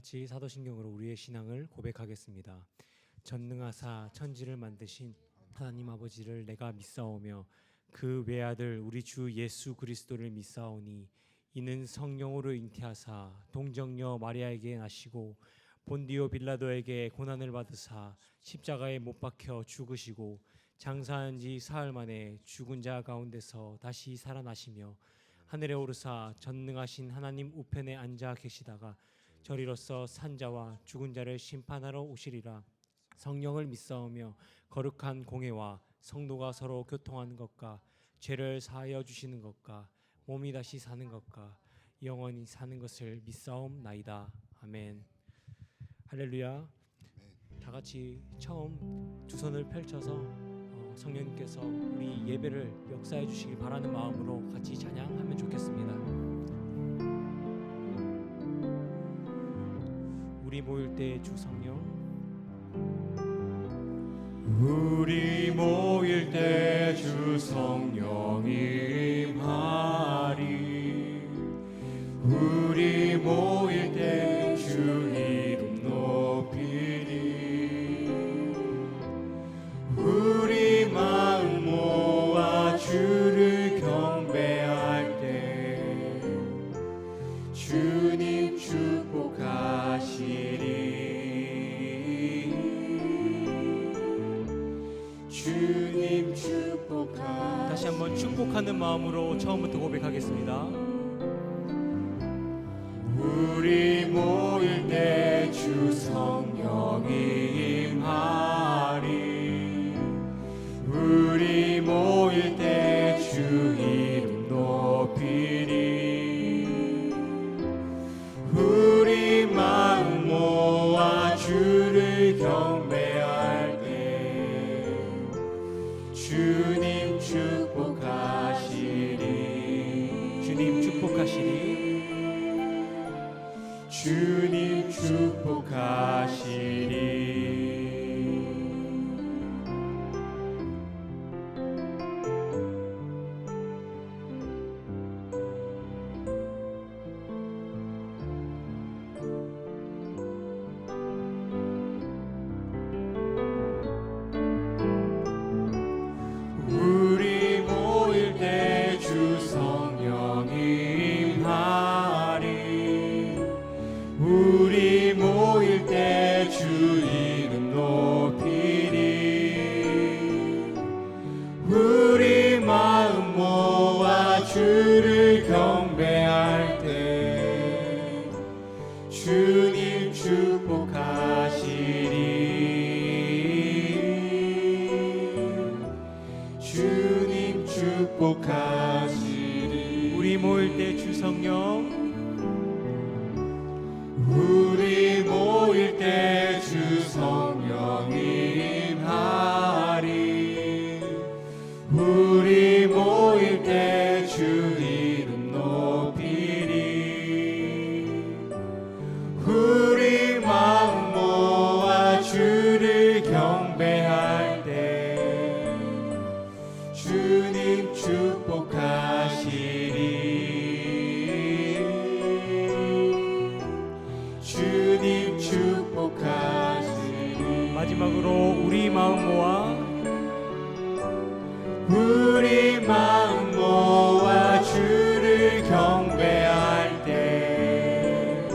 같이 사도신경으로 우리의 신앙을 고백하겠습니다. 전능하사 천지를 만드신 하나님 아버지를 내가 믿사오며 그 외아들 우리 주 예수 그리스도를 믿사오니 이는 성령으로 잉태하사 동정녀 마리아에게 나시고 본디오 빌라도에게 고난을 받으사 십자가에 못 박혀 죽으시고 장사한 지 사흘 만에 죽은 자 가운데서 다시 살아나시며 하늘에 오르사 전능하신 하나님 우편에 앉아 계시다가 저리로서 산자와 죽은 자를 심판하러 오시리라. 성령을 믿사오며 거룩한 공회와 성도가 서로 교통하는 것과 죄를 사하여 주시는 것과 몸이 다시 사는 것과 영원히 사는 것을 믿사옵나이다. 아멘. 할렐루야. 다 같이 처음 두 손을 펼쳐서 성령님께서 우리 예배를 역사해 주시길 바라는 마음으로 같이 찬양하면 좋겠습니다. 우리 모일 때 주 성령, 우리 모일 때 주 성령이 임하리. 우리 모일 때 주 이름 높이리. 우리 마음 모아 주를 경배할 때 주님 축복하시리. 주님 축복하시리. 다시 한번 축복하는 마음으로 처음부터 고백하겠습니다. 우리 모일 때 주 성령이 임하리. 우리 모일 때 주 이름 높이리. 우리 마음 모아 주를 경배할 때 주님 축복하시리. 주님 축복하시리. 주님 축복하시리. 우리 모일 때 주 성령이 임하리. 우리 모일 때 주 이름 높이리. 우리 마음 모아 주를 경배할 때 주님 축복하시리. 주님 축복하시리. 우리 모일 때 주 성령, 우리 모일 때 주 성령이 임하리. 우리 모일 때 주 이름 높이리. 우리 마음 모아 주를 경배할 때 주님 축복하시리. 주님 축복하시리. 마지막으로 우리 마음 모아 우리 마음 모아 주를 경배할 때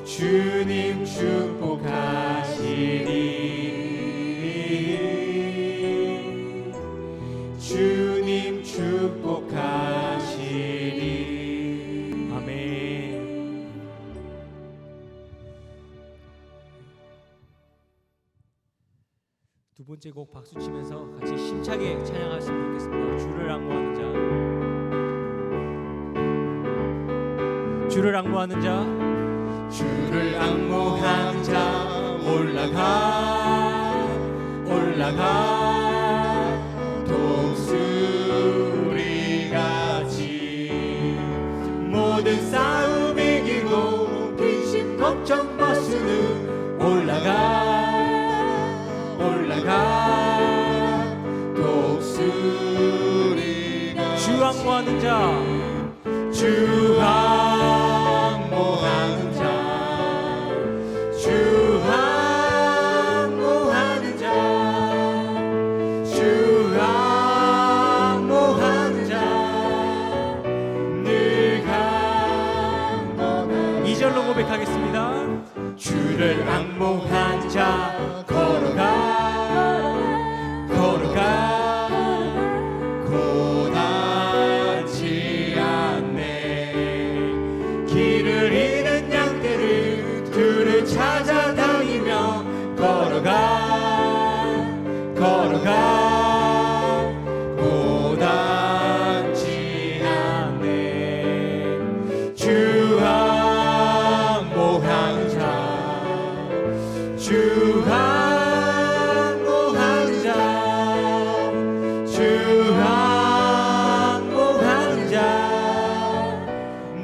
주님 축복하시리. 주님 축복하시리. 아멘. 두 번째 곡 박수 치면서 같이 심차게 찬양하시면 좋겠습니다. 주를 앙모하는 자, 주를 앙모하는 자, 주를 앙모한 자 올라가 올라가 독수리같이 모든 싸움 이기고 근심 걱정 벗으는 올라가 올라가 독수리같이 주 앙모하는 자, 주 앙모하는 자 고백하겠습니다. 주를 앙모한 자 걸어가 고단치 않네. 길을 잃은 양떼를 둘을 찾아다니며 걸어가 고단치 않네. 주 앙모한 자 주 앙모한 자 주 앙모한 자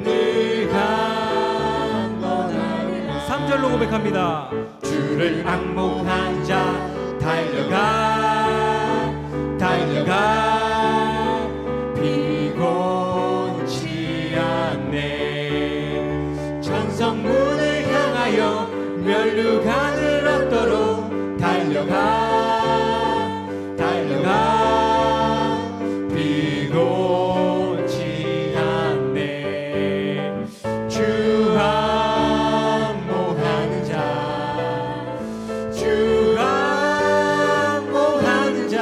늘 강건하리라. 3절로 고백합니다. 주를 앙모한 자 달려가 피곤치 않네. 천성문을 향하여 멸류관을 얻도록 달려가 피곤치 않네. 주 앙모하는 자 주 앙모하는 자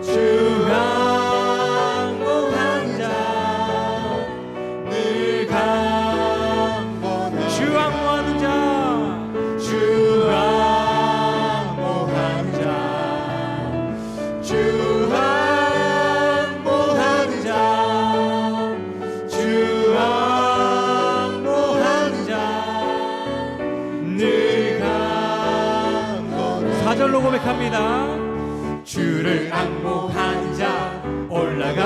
주 앙모하는 자 늘 강건하리라. 주 앙모하는 자 주 앙모하는 자 주 앙모하는 자 주 앙모하는 자 늘 강건하리라. 4절로 고백합니다. 주를 앙모한 자 올라가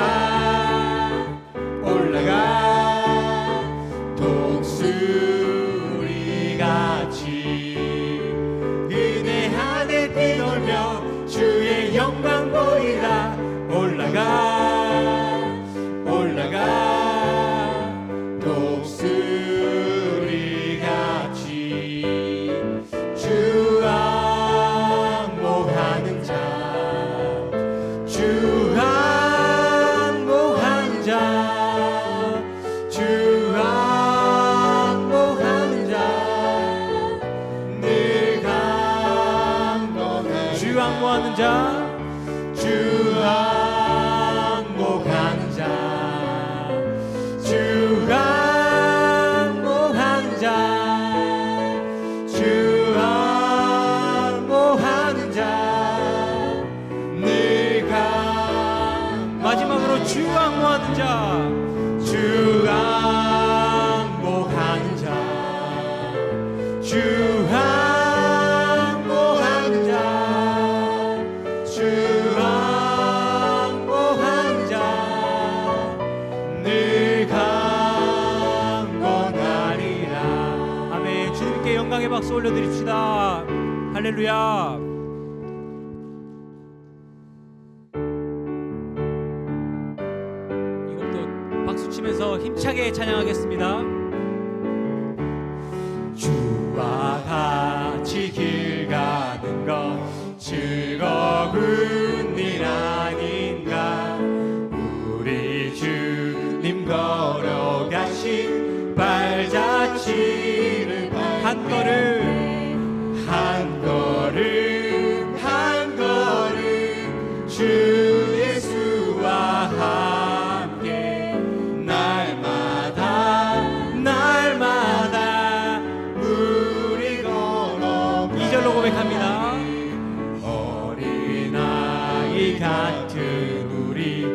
독수리같이 은혜 안에 뛰놀며 주의 영광 보이라. 올라가 독수리같이 주 앙모하는 자 주 앙모하는 자 주 앙모하는 자 늘 강건하리라. 주 앙모하는 자 주 앙모하는 자 주 앙모하는 자 주 앙모하는 자 늘 강. 마지막으로 주 앙모하는 자 주 앙모하는 자 주 앙모하는 자 주 앙모하는 자 늘 강건하리라. 아멘. 주님께 영광의 박수 올려드립시다. 할렐루야. 이곡도 박수 치면서 힘차게 찬양하겠습니다. 주와 같이 길 가는 것 즐거운 일 아닌가. 우리 주님 걸어가신 발자취를 한 걸음 한 걸음 주 예수와 함께 날마다 우리 걸어. 2절로 고백합니다. 어린아이 같은 우리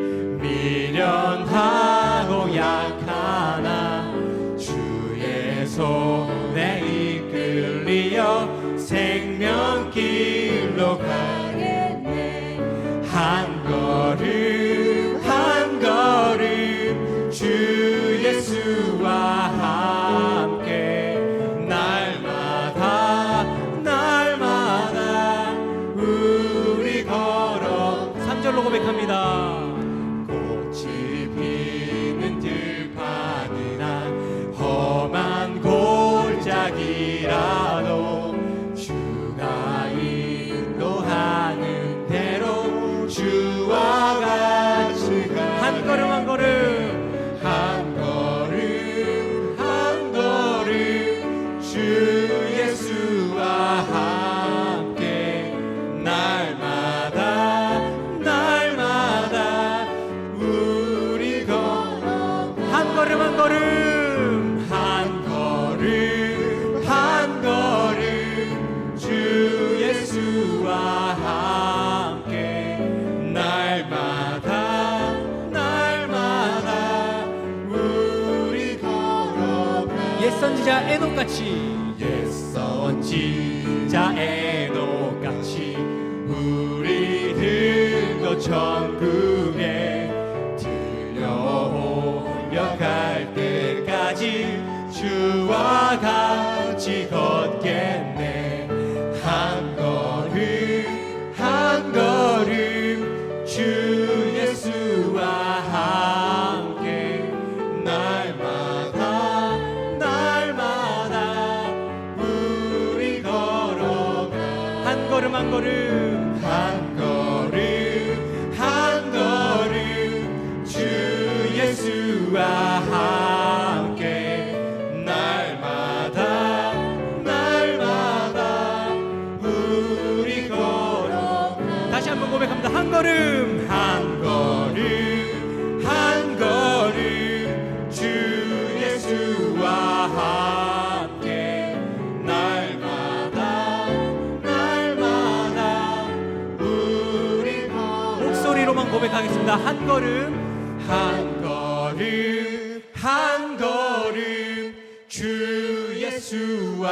미련하고 약하나 주의 손에 이끌 선지자 에녹같이 옛 선지자 에녹같이 우리 들고 천국에 들려오려갈 때까지 주와 같이 걷겠네. 한 걸음 한 걸음 주 예수와 함께 날마다 날마다 우리 걸어가. 한 걸음 한 걸음 한 걸음 한 걸음 주 예수와 함께 날마다 날마다 우리 걸어가. 다시 한번 고백합니다. 한 걸음 한 걸음 한 걸음 주 예수와 함께 날마다 날마다 우리 목소리로만 고백하겠습니다. 한 걸음 한 걸음 한 걸음 주 예수와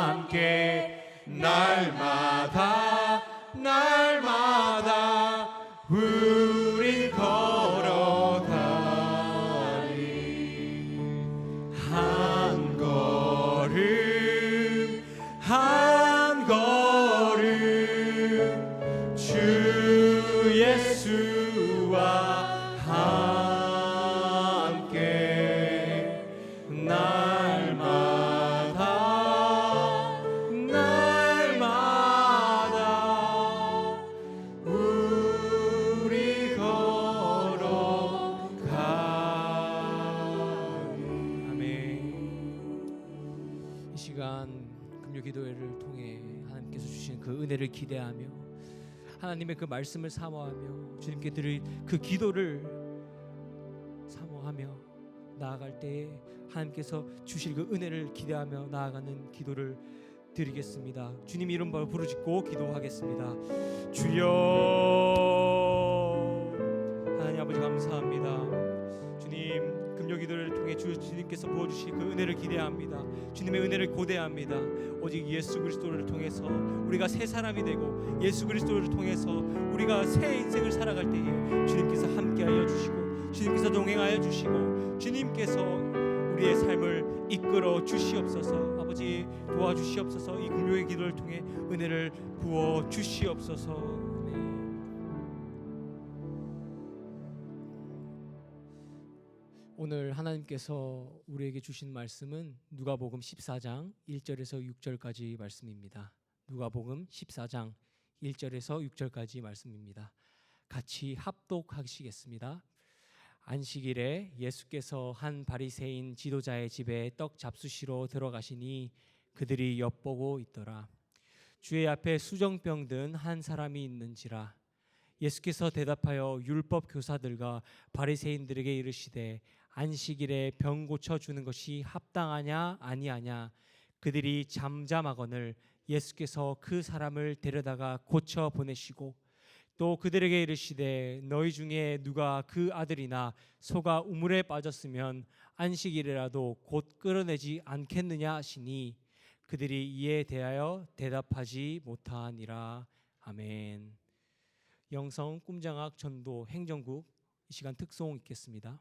함께 날마다 날마다 우리 걸어가리. 한 걸음 한 걸음 주 예수와 함께 날마다 날마다 우리 걸어가리. 아멘. 이 시간 금요 기도회를 통해 하나님께서 주신 그 은혜를 기대하며 하나님의 그 말씀을 사모하며 주님께 드릴 그 기도를 사모하며 나아갈 때에 하나님께서 주실 그 은혜를 기대하며 나아가는 기도를 드리겠습니다. 주님 이름 바로 부르짖고 기도하겠습니다. 주여, 하나님 아버지 감사합니다. 주님 금요 기도를 통해 주님께서 부어주실 그 은혜를 기대합니다. 주님의 은혜를 고대합니다. 오직 예수 그리스도를 통해서 우리가 새 사람이 되고 예수 그리스도를 통해서 우리가 새 인생을 살아갈 때에 주님께서 함께하여 주시고 주님께서 동행하여 주시고 주님께서 우리의 삶을 이끌어 주시옵소서. 아버지 도와주시옵소서. 이 금요의 기도를 통해 은혜를 부어 주시옵소서. 오늘 하나님께서 우리에게 주신 말씀은 누가복음 14장 1절에서 6절까지 말씀입니다. 누가복음 14장 1절에서 6절까지 말씀입니다. 같이 합독하시겠습니다. 안식일에 예수께서 한 바리새인 지도자의 집에 떡 잡수시러 들어가시니 그들이 엿보고 있더라. 주의 앞에 수정병 든 한 사람이 있는지라. 예수께서 대답하여 율법 교사들과 바리새인들에게 이르시되 안식일에 병 고쳐 주는 것이 합당하냐 아니하냐. 그들이 잠잠하거늘 예수께서 그 사람을 데려다가 고쳐 보내시고 또 그들에게 이르시되 너희 중에 누가 그 아들이나 소가 우물에 빠졌으면 안식일이라도 곧 끌어내지 않겠느냐 하시니 그들이 이에 대하여 대답하지 못하니라. 아멘. 영성 꿈장학 전도 행정국 이 시간 특송 있겠습니다.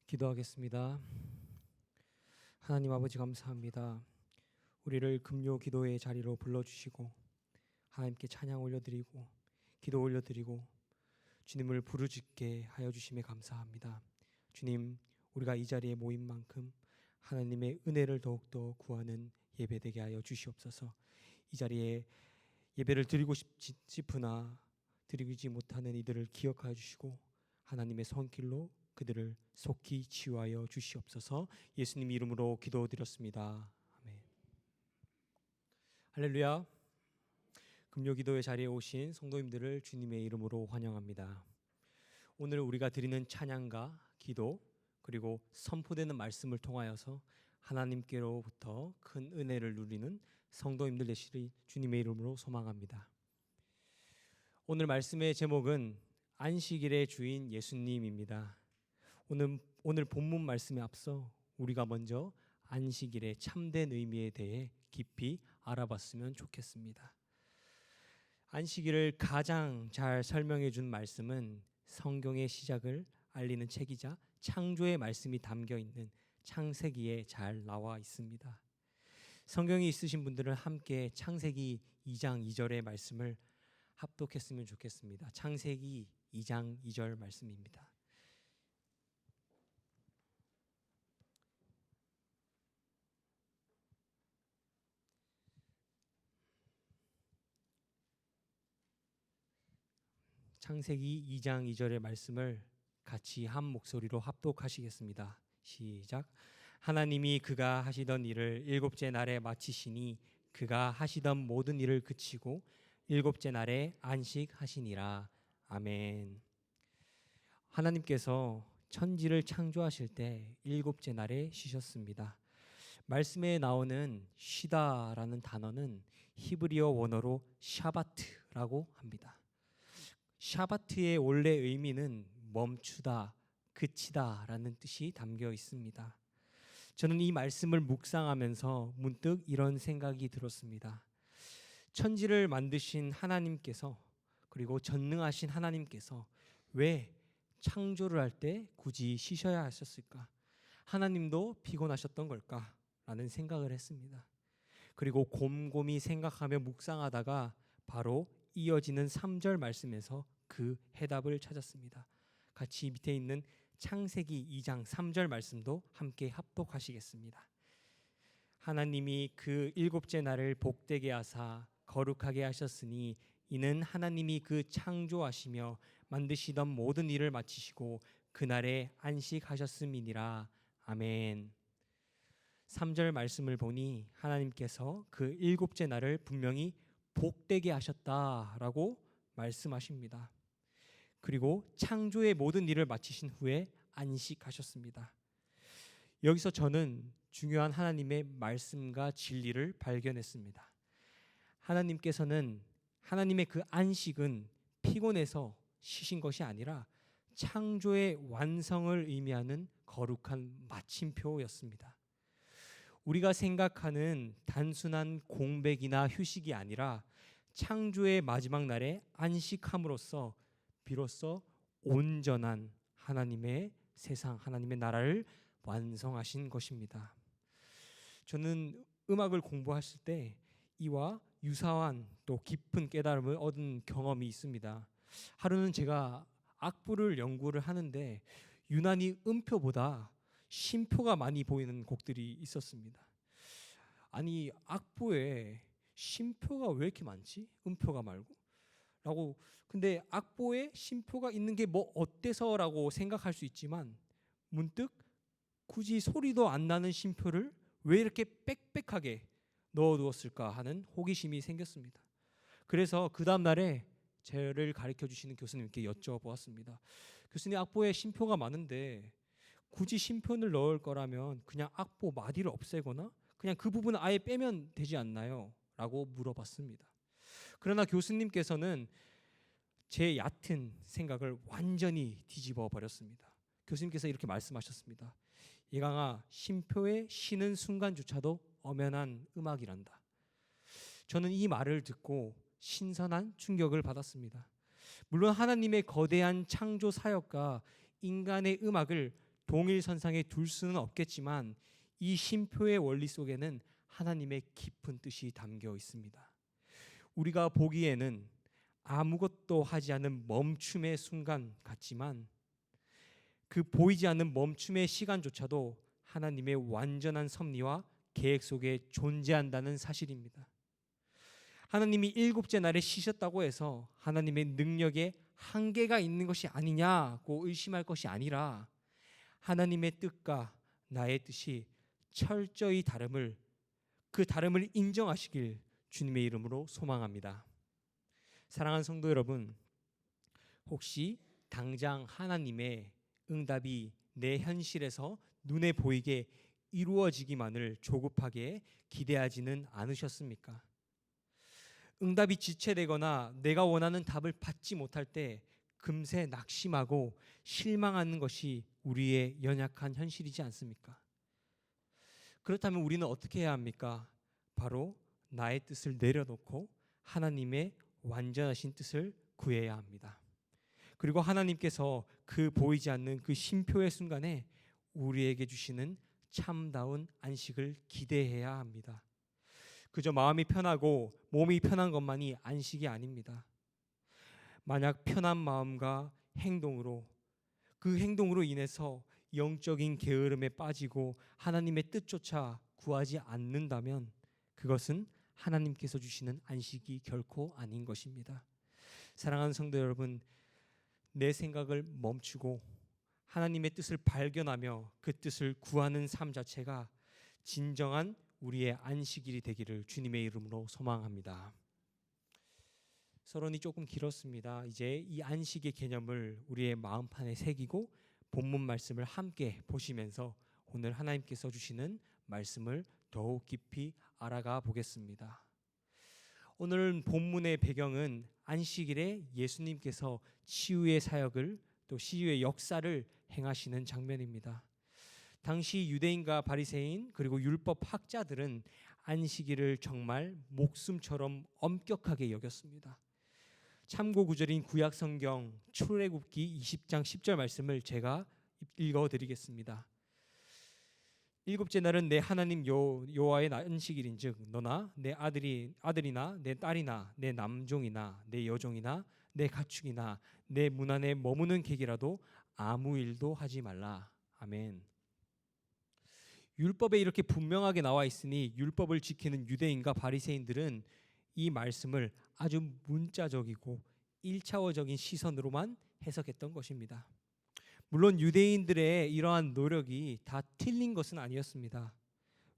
기도하겠습니다. 하나님 아버지 감사합니다. 우리를 금요 기도의 자리로 불러주시고 하나님께 찬양 올려드리고 기도 올려드리고 주님을 부르짖게 하여 주심에 감사합니다. 주님, 우리가 이 자리에 모인 만큼 하나님의 은혜를 더욱더 구하는 예배되게 하여 주시옵소서. 이 자리에 예배를 드리고 싶으나 드리지 못하는 이들을 기억하여 주시고 하나님의 손길로 그들을 속히 치유하여 주시옵소서. 예수님 이름으로 기도드렸습니다. 아멘. 할렐루야. 금요 기도의 자리에 오신 성도님들을 주님의 이름으로 환영합니다. 오늘 우리가 드리는 찬양과 기도 그리고 선포되는 말씀을 통하여서 하나님께로부터 큰 은혜를 누리는 성도님들 되시리 주님의 이름으로 소망합니다. 오늘 말씀의 제목은 안식일의 주인 예수님입니다. 오늘 본문 말씀에 앞서 우리가 먼저 안식일의 참된 의미에 대해 깊이 알아봤으면 좋겠습니다. 안식일을 가장 잘 설명해 준 말씀은 성경의 시작을 알리는 책이자 창조의 말씀이 담겨 있는 창세기에 잘 나와 있습니다. 성경이 있으신 분들은 함께 창세기 2장 2절의 말씀을 합독했으면 좋겠습니다. 창세기 2장 2절 말씀입니다. 창세기 2장 2절의 말씀을 같이 한 목소리로 합독하시겠습니다. 시작. 하나님이 그가 하시던 일을 일곱째 날에 마치시니 그가 하시던 모든 일을 그치고 일곱째 날에 안식하시니라. 아멘. 하나님께서 천지를 창조하실 때 일곱째 날에 쉬셨습니다. 말씀에 나오는 쉬다라는 단어는 히브리어 원어로 샤바트라고 합니다. 샤바트의 원래 의미는 멈추다, 그치다라는 뜻이 담겨 있습니다. 저는 이 말씀을 묵상하면서 문득 이런 생각이 들었습니다. 천지를 만드신 하나님께서 그리고 전능하신 하나님께서 왜 창조를 할 때 굳이 쉬셔야 하셨을까? 하나님도 피곤하셨던 걸까? 라는 생각을 했습니다. 그리고 곰곰이 생각하며 묵상하다가 바로 이어지는 3절 말씀에서 그 해답을 찾았습니다. 같이 밑에 있는 창세기 2장 3절 말씀도 함께 합독하시겠습니다. 하나님이 그 일곱째 날을 복되게 하사 거룩하게 하셨으니 이는 하나님이 그 창조하시며 만드시던 모든 일을 마치시고 그날에 안식하셨음이니라. 아멘. 3절 말씀을 보니 하나님께서 그 일곱째 날을 분명히 복되게 하셨다라고 말씀하십니다. 그리고 창조의 모든 일을 마치신 후에 안식하셨습니다. 여기서 저는 중요한 하나님의 말씀과 진리를 발견했습니다. 하나님께서는 하나님의 그 안식은 피곤해서 쉬신 것이 아니라 창조의 완성을 의미하는 거룩한 마침표였습니다. 우리가 생각하는 단순한 공백이나 휴식이 아니라 창조의 마지막 날에 안식함으로써 비로소 온전한 하나님의 세상, 하나님의 나라를 완성하신 것입니다. 저는 음악을 공부했을 때 이와 유사한 또 깊은 깨달음을 얻은 경험이 있습니다. 하루는 제가 악보를 연구를 하는데 유난히 음표보다 쉼표가 많이 보이는 곡들이 있었습니다. 아니 악보에 쉼표가 왜 이렇게 많지? 음표가 말고 라고. 근데 악보에 쉼표가 있는 게 뭐 어때서라고 생각할 수 있지만 문득 굳이 소리도 안 나는 쉼표를 왜 이렇게 빽빽하게 넣어두었을까 하는 호기심이 생겼습니다. 그래서 그 다음 날에 저를 가르쳐 주시는 교수님께 여쭤보았습니다. 교수님, 악보에 쉼표가 많은데 굳이 쉼표를 넣을 거라면 그냥 악보 마디를 없애거나 그냥 그 부분을 아예 빼면 되지 않나요? 라고 물어봤습니다. 그러나 교수님께서는 제 얕은 생각을 완전히 뒤집어 버렸습니다. 교수님께서 이렇게 말씀하셨습니다. 예강아, 쉼표에 쉬는 순간조차도 엄연한 음악이란다. 저는 이 말을 듣고 신선한 충격을 받았습니다. 물론 하나님의 거대한 창조 사역과 인간의 음악을 동일선상에 둘 수는 없겠지만 이 쉼표의 원리 속에는 하나님의 깊은 뜻이 담겨 있습니다. 우리가 보기에는 아무것도 하지 않은 멈춤의 순간 같지만 그 보이지 않는 멈춤의 시간조차도 하나님의 완전한 섭리와 계획 속에 존재한다는 사실입니다. 하나님이 일곱째 날에 쉬셨다고 해서 하나님의 능력에 한계가 있는 것이 아니냐고 의심할 것이 아니라 하나님의 뜻과 나의 뜻이 철저히 그 다름을 인정하시길 주님의 이름으로 소망합니다. 사랑하는 성도 여러분, 혹시 당장 하나님의 응답이 내 현실에서 눈에 보이게 이루어지기만을 조급하게 기대하지는 않으셨습니까? 응답이 지체되거나 내가 원하는 답을 받지 못할 때 금세 낙심하고 실망하는 것이 우리의 연약한 현실이지 않습니까? 그렇다면 우리는 어떻게 해야 합니까? 바로 나의 뜻을 내려놓고 하나님의 완전하신 뜻을 구해야 합니다. 그리고 하나님께서 그 보이지 않는 그 쉼표의 순간에 우리에게 주시는 참다운 안식을 기대해야 합니다. 그저 마음이 편하고 몸이 편한 것만이 안식이 아닙니다. 만약 편한 마음과 그 행동으로 인해서 영적인 게으름에 빠지고 하나님의 뜻조차 구하지 않는다면 그것은 하나님께서 주시는 안식이 결코 아닌 것입니다. 사랑하는 성도 여러분, 내 생각을 멈추고 하나님의 뜻을 발견하며 그 뜻을 구하는 삶 자체가 진정한 우리의 안식일이 되기를 주님의 이름으로 소망합니다. 서론이 조금 길었습니다. 이제 이 안식의 개념을 우리의 마음판에 새기고 본문 말씀을 함께 보시면서 오늘 하나님께서 주시는 말씀을 더욱 깊이 알아가 보겠습니다. 오늘 본문의 배경은 안식일에 예수님께서 치유의 사역을 또 치유의 역사를 행하시는 장면입니다. 당시 유대인과 바리새인 그리고 율법 학자들은 안식일을 정말 목숨처럼 엄격하게 여겼습니다. 참고 구절인 구약 성경 출애굽기 20장 10절 말씀을 제가 읽어 드리겠습니다. 일곱째 날은 내 하나님 여호와의 안식일인즉 너나 내 아들이나 내 딸이나 내 남종이나 내 여종이나 내 가축이나 내 문 안에 머무는 객이라도 아무 일도 하지 말라. 아멘. 율법에 이렇게 분명하게 나와 있으니 율법을 지키는 유대인과 바리새인들은 이 말씀을 아주 문자적이고 1차원적인 시선으로만 해석했던 것입니다. 물론 유대인들의 이러한 노력이 다 틀린 것은 아니었습니다.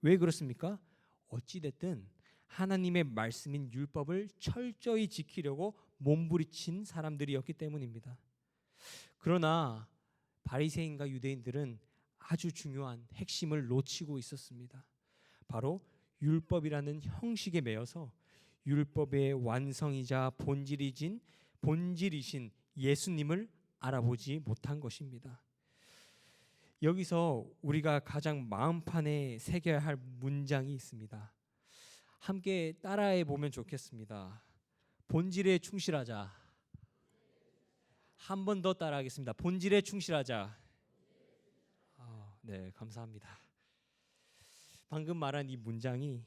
왜 그렇습니까? 어찌됐든 하나님의 말씀인 율법을 철저히 지키려고 몸부림친 사람들이었기 때문입니다. 그러나 바리새인과 유대인들은 아주 중요한 핵심을 놓치고 있었습니다. 바로 율법이라는 형식에 매여서 율법의 완성이자 본질이신 예수님을 알아보지 못한 것입니다. 여기서 우리가 가장 마음판에 새겨야 할 문장이 있습니다. 함께 따라해 보면 좋겠습니다. 본질에 충실하자. 한 번 더 따라하겠습니다. 본질에 충실하자. 네, 감사합니다. 방금 말한 이 문장이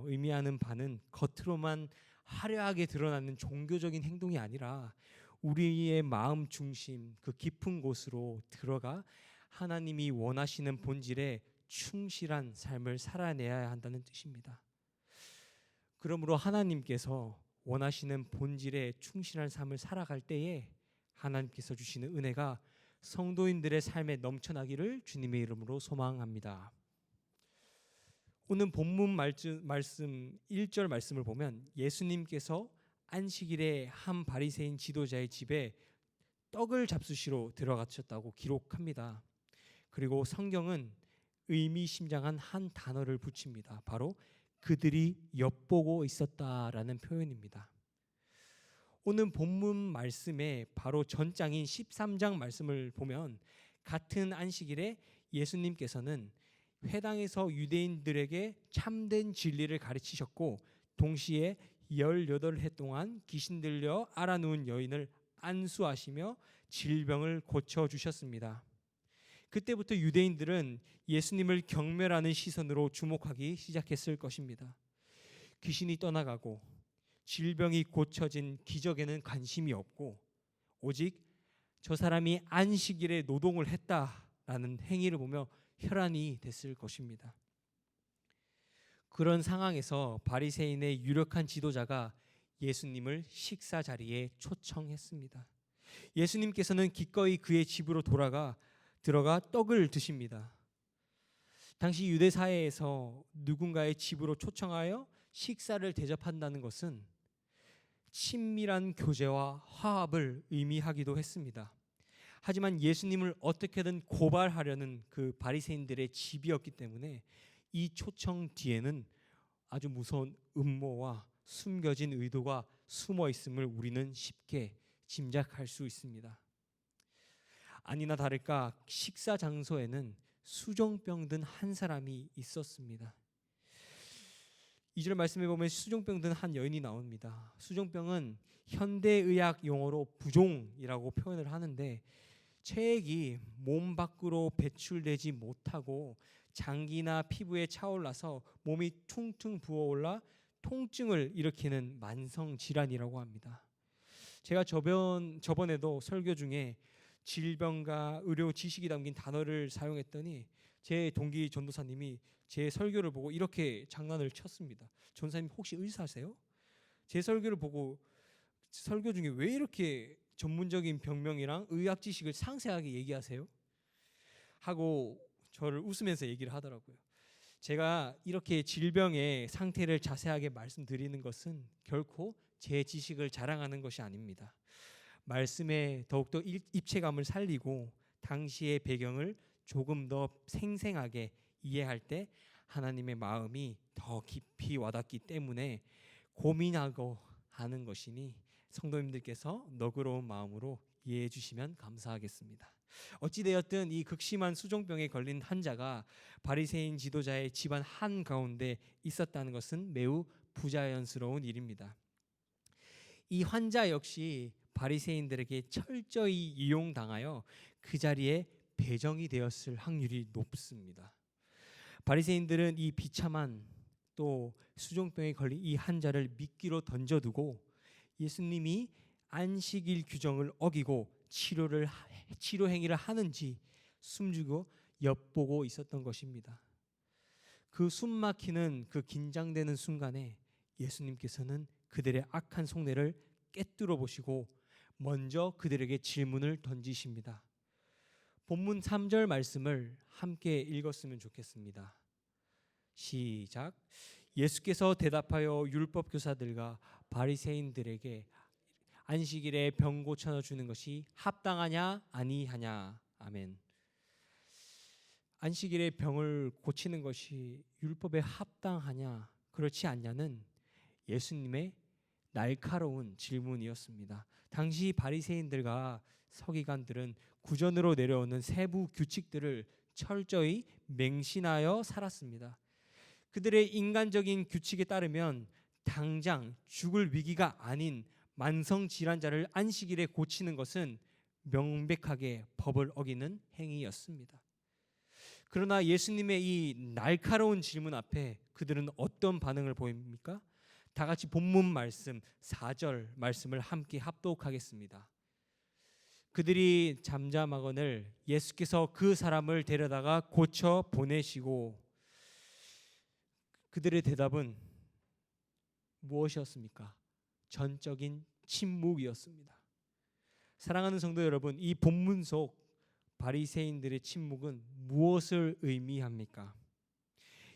의미하는 바는 겉으로만 화려하게 드러나는 종교적인 행동이 아니라 우리의 마음 중심 그 깊은 곳으로 들어가 하나님이 원하시는 본질에 충실한 삶을 살아내야 한다는 뜻입니다. 그러므로 하나님께서 원하시는 본질에 충실한 삶을 살아갈 때에 하나님께서 주시는 은혜가 성도인들의 삶에 넘쳐나기를 주님의 이름으로 소망합니다. 오늘 본문 말씀 1절 말씀을 보면 예수님께서 안식일에 한 바리새인 지도자의 집에 떡을 잡수시러 들어가셨다고 기록합니다. 그리고 성경은 의미심장한 한 단어를 붙입니다. 바로 그들이 엿보고 있었다라는 표현입니다. 오늘 본문 말씀의 바로 전장인 13장 말씀을 보면 같은 안식일에 예수님께서는 회당에서 유대인들에게 참된 진리를 가르치셨고 동시에 18해 동안 귀신 들려 알아누운 여인을 안수하시며 질병을 고쳐주셨습니다. 그때부터 유대인들은 예수님을 경멸하는 시선으로 주목하기 시작했을 것입니다. 귀신이 떠나가고 질병이 고쳐진 기적에는 관심이 없고 오직 저 사람이 안식일에 노동을 했다라는 행위를 보며 혈안이 됐을 것입니다. 그런 상황에서 바리새인의 유력한 지도자가 예수님을 식사 자리에 초청했습니다. 예수님께서는 기꺼이 그의 집으로 들어가 떡을 드십니다. 당시 유대 사회에서 누군가의 집으로 초청하여 식사를 대접한다는 것은 친밀한 교제와 화합을 의미하기도 했습니다. 하지만 예수님을 어떻게든 고발하려는 그 바리새인들의 집이었기 때문에 이 초청 뒤에는 아주 무서운 음모와 숨겨진 의도가 숨어 있음을 우리는 쉽게 짐작할 수 있습니다. 아니나 다를까 식사 장소에는 수종병 든 한 사람이 있었습니다. 2절 말씀에 보면 수종병 든 한 여인이 나옵니다. 수종병은 현대의학 용어로 부종이라고 표현을 하는데 체액이 몸 밖으로 배출되지 못하고 장기나 피부에 차올라서 몸이 퉁퉁 부어올라 통증을 일으키는 만성 질환이라고 합니다. 제가 저번에도 설교 중에 질병과 의료 지식이 담긴 단어를 사용했더니 제 동기 전도사님이 제 설교를 보고 이렇게 장난을 쳤습니다. 전사님 혹시 의사세요? 제 설교를 보고 설교 중에 왜 이렇게 전문적인 병명이랑 의학 지식을 상세하게 얘기하세요? 하고 저를 웃으면서 얘기를 하더라고요. 제가 이렇게 질병의 상태를 자세하게 말씀드리는 것은 결코 제 지식을 자랑하는 것이 아닙니다. 말씀에 더욱더 입체감을 살리고 당시의 배경을 조금 더 생생하게 이해할 때 하나님의 마음이 더 깊이 와닿기 때문에 고민하고 하는 것이니 성도님들께서 너그러운 마음으로 이해해 주시면 감사하겠습니다. 어찌되었든 이 극심한 수종병에 걸린 환자가 바리새인 지도자의 집안 한가운데 있었다는 것은 매우 부자연스러운 일입니다. 이 환자 역시 바리새인들에게 철저히 이용당하여 그 자리에 배정이 되었을 확률이 높습니다. 바리새인들은 이 비참한 또 수종병에 걸린 이 환자를 미끼로 던져두고 예수님이 안식일 규정을 어기고 치료 행위를 하는지 숨주고 엿보고 있었던 것입니다. 그 숨막히는 그 긴장되는 순간에 예수님께서는 그들의 악한 속내를 꿰뚫어 보시고 먼저 그들에게 질문을 던지십니다. 본문 3절 말씀을 함께 읽었으면 좋겠습니다. 시작. 예수께서 대답하여 율법 교사들과 바리새인들에게 안식일에 병 고쳐 주는 것이 합당하냐 아니하냐. 아멘. 안식일에 병을 고치는 것이 율법에 합당하냐 그렇지 않냐는 예수님의 날카로운 질문이었습니다. 당시 바리새인들과 서기관들은 구전으로 내려오는 세부 규칙들을 철저히 맹신하여 살았습니다. 그들의 인간적인 규칙에 따르면 당장 죽을 위기가 아닌 만성 질환자를 안식일에 고치는 것은 명백하게 법을 어기는 행위였습니다. 그러나 예수님의 이 날카로운 질문 앞에 그들은 어떤 반응을 보입니까? 다 같이 본문 말씀 4절 말씀을 함께 합독하겠습니다. 그들이 잠잠하거늘 예수께서 그 사람을 데려다가 고쳐 보내시고 그들의 대답은 무엇이었습니까? 전적인 침묵이었습니다. 사랑하는 성도 여러분, 이 본문 속 바리새인들의 침묵은 무엇을 의미합니까?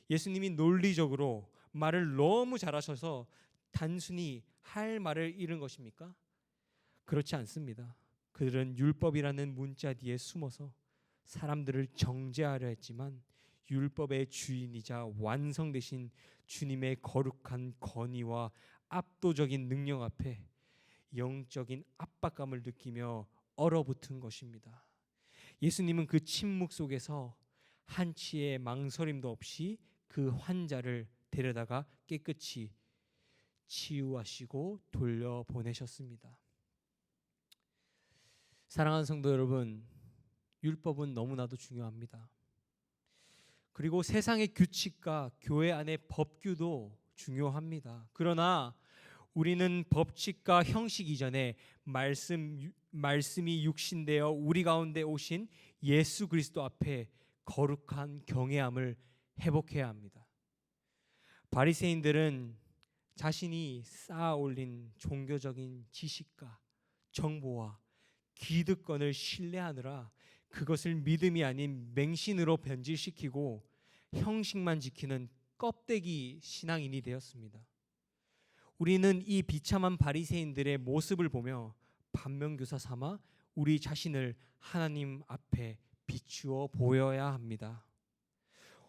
예수님이 논리적으로 말을 너무 잘하셔서 단순히 할 말을 잃은 것입니까? 그렇지 않습니다. 그들은 율법이라는 문자 뒤에 숨어서 사람들을 정죄하려 했지만 율법의 주인이자 완성 되신 주님의 거룩한 권위와 압도적인 능력 앞에 영적인 압박감을 느끼며 얼어붙은 것입니다. 예수님은 그 침묵 속에서 한치의 망설임도 없이 그 환자를 데려다가 깨끗이 치유하시고 돌려보내셨습니다. 사랑하는 성도 여러분, 율법은 너무나도 중요합니다. 그리고 세상의 규칙과 교회 안의 법규도 중요합니다. 그러나 우리는 법칙과 형식 이전에 말씀이 육신되어 우리 가운데 오신 예수 그리스도 앞에 거룩한 경외함을 회복해야 합니다. 바리새인들은 자신이 쌓아 올린 종교적인 지식과 정보와 기득권을 신뢰하느라 그것을 믿음이 아닌 맹신으로 변질시키고 형식만 지키는 껍데기 신앙인이 되었습니다. 우리는 이 비참한 바리새인들의 모습을 보며 반면교사 삼아 우리 자신을 하나님 앞에 비추어 보여야 합니다.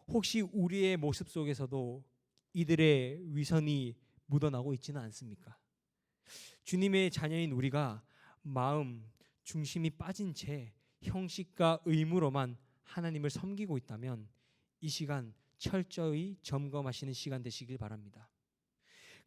혹시 우리의 모습 속에서도 이들의 위선이 묻어나고 있지는 않습니까? 주님의 자녀인 우리가 마음 중심이 빠진 채 형식과 의무로만 하나님을 섬기고 있다면 이 시간 철저히 점검하시는 시간 되시길 바랍니다.